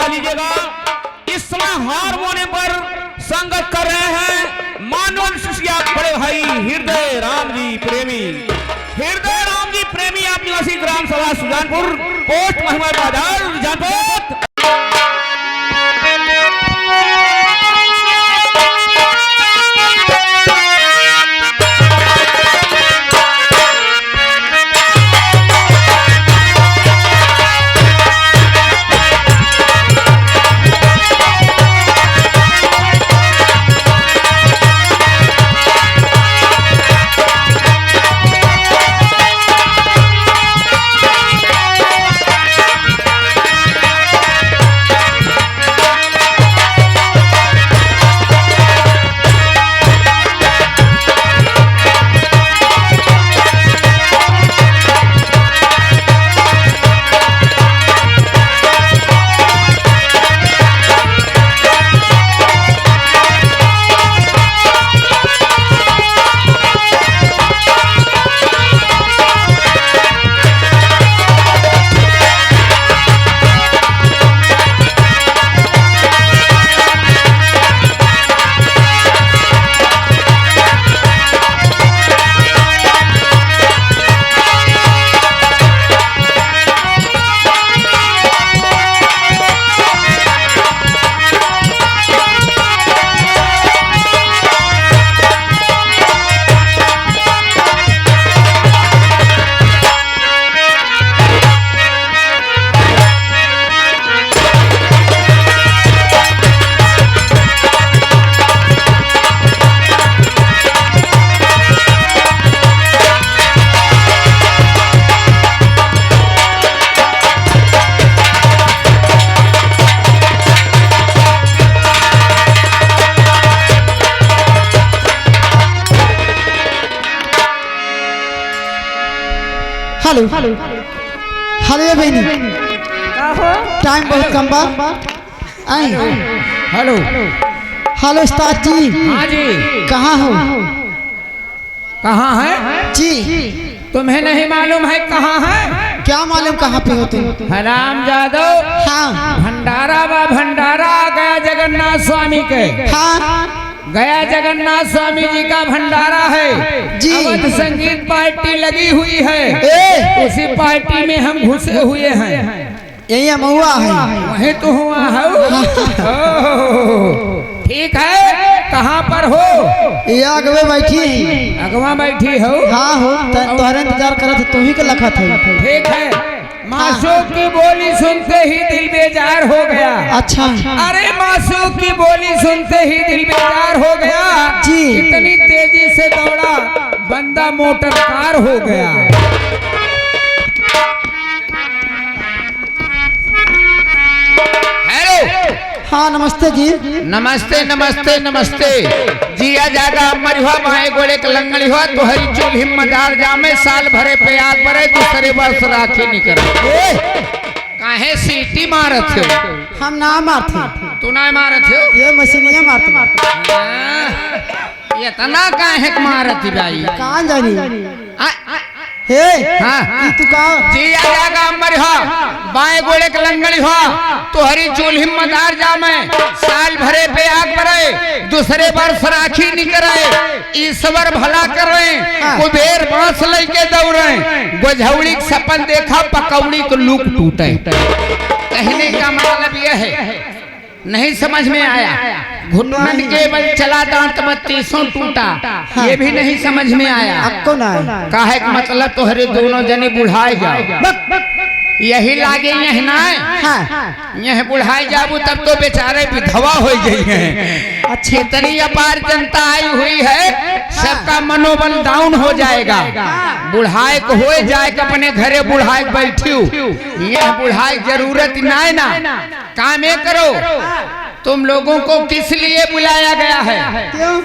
उठा लीजिएगा। इस समय हारमोनियम पर संगत कर रहे हैं मानव शिष्या बड़े भाई हृदय राम जी प्रेमी। हृदय राम जी प्रेमी आप निवासी ग्राम सभा सुजानपुर, पोस्ट महिमा बाजार जानपुर। हेलो हेलो बहनी, टाइम बहुत कम बा। हेलो हेलो उस्ताद जी। हाँ जी, कहाँ हो? कहाँ है जी तुम्हें नहीं मालूम है कहाँ है? क्या मालूम कहाँ पे होते? हराम जादव, हाँ भंडारा बा भंडारा गया जगन्नाथ स्वामी के। हाँ गया जगन्नाथ स्वामी जी का भंडारा है जी। अवध संगीत पार्टी लगी हुई है, उसी पार्टी में हम घुसे हुए हैं। यही महुआ है। वहीं तो हुआ है। ठीक है, कहाँ पर हो? ये अगवे बैठी। अगवा बैठी हो? हाँ हो, तोहरे इंतजार करत है, तुम्ही के लखत है। ठीक है, मासूम की बोली सुनते ही दिल बेजार हो गया। अच्छा, अरे मासूम की बोली सुनते ही दिल बेजार हो गया जी। इतनी तेजी से दौड़ा बंदा मोटर कार हो गया। हेलो, हाँ नमस्ते जी। नमस्ते नमस्ते नमस्ते। जिया जागा मरिहा बाएं गोले के लंगड़ी हुआ तो हरी चूल हिम्मतदार जामे साल भरे पे याद भरे दूसरे वर्ष राखी निकल। काहे सीटी मारत हो? हम ना मारते, तू ना मारत हो? ये मशीनिया मारते। ये तना काहे मारत भाई? कहाँ जानी? हे हाँ तू कहाँ? जिया जागा मरिहा बाएं गोले के लंगड़ी हुआ तो हरी चूल हिम्मतदार जामे साल भरे पे आग भरे दूसरे वर्ष राखी निकले। ईश्वर भला करे कुबेर बांस लेके दौड़े गोझौड़ी सपन देखा पकौड़ी को लूक टूटे। कहने का मतलब यह है, नहीं समझ में आया? घुटन के बल चला दांत मत तीसों टूटा, ये भी नहीं समझ में आया। आपको ना काहे का मतलब तोहरे दोनों जने बुढ़ाए जाओ, यही लागे यह ना यह बुढ़ाए जाबू तब तो बेचारे विधवा हो गई हैं। अच्छा, इतनी अपार जनता आई हुई है, सबका मनोबल डाउन हो जाएगा। बुढ़ाए को हो जाए अपने घरे बुढ़ाए बैठी यह बुढ़ाए जरूरत ना कामे करो। तुम लोगों को किस लिए बुलाया गया है? क्यों?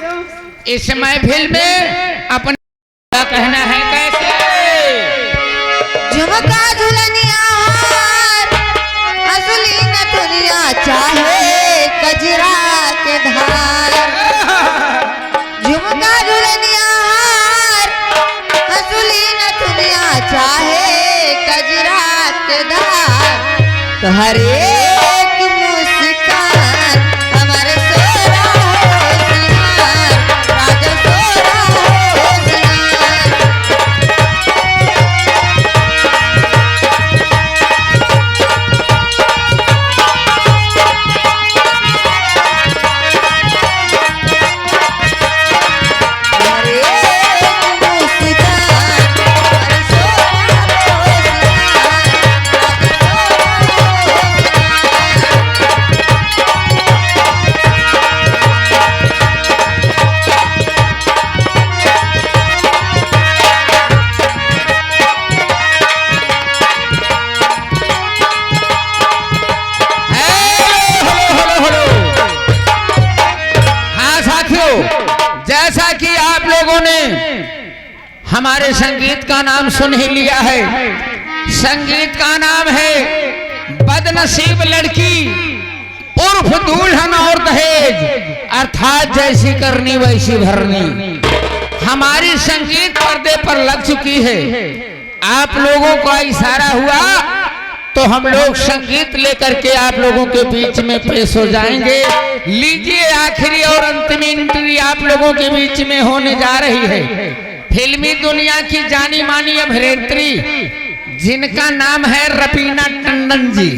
इस महफिल में अपना कहना है कैसे? झुमका झुलनिया असली नथुनिया चाहे कजरा के धार। झुमका झुलनिया असली नथुनिया चाहे कजरा के धार। तो हर एक हमारे संगीत का नाम सुन ही लिया है। संगीत का नाम है बदनसीब लड़की उर्फ दुल्हन और दहेज, अर्थात जैसी करनी वैसी भरनी। हमारी संगीत पर्दे पर लग चुकी है। आप लोगों का इशारा हुआ तो हम लोग संगीत लेकर के आप लोगों के बीच में पेश हो जाएंगे। लीजिए, आखिरी और अंतिम एंट्री आप लोगों के बीच में होने जा रही है। फिल्मी दुनिया की जानी मानी अभिनेत्री जिनका नाम है रबीना टंडन जी।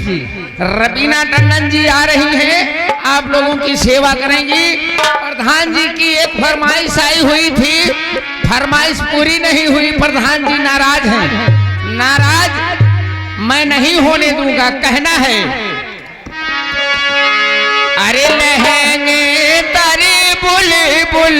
रबीना टंडन जी आ रही हैं, आप लोगों की सेवा करेंगी। प्रधान जी की एक फरमाइश आई हुई थी, फरमाइश पूरी नहीं हुई। प्रधान जी नाराज हैं। नाराज मैं नहीं होने दूंगा। कहना है, अरे लहंगे तारे बुलबुल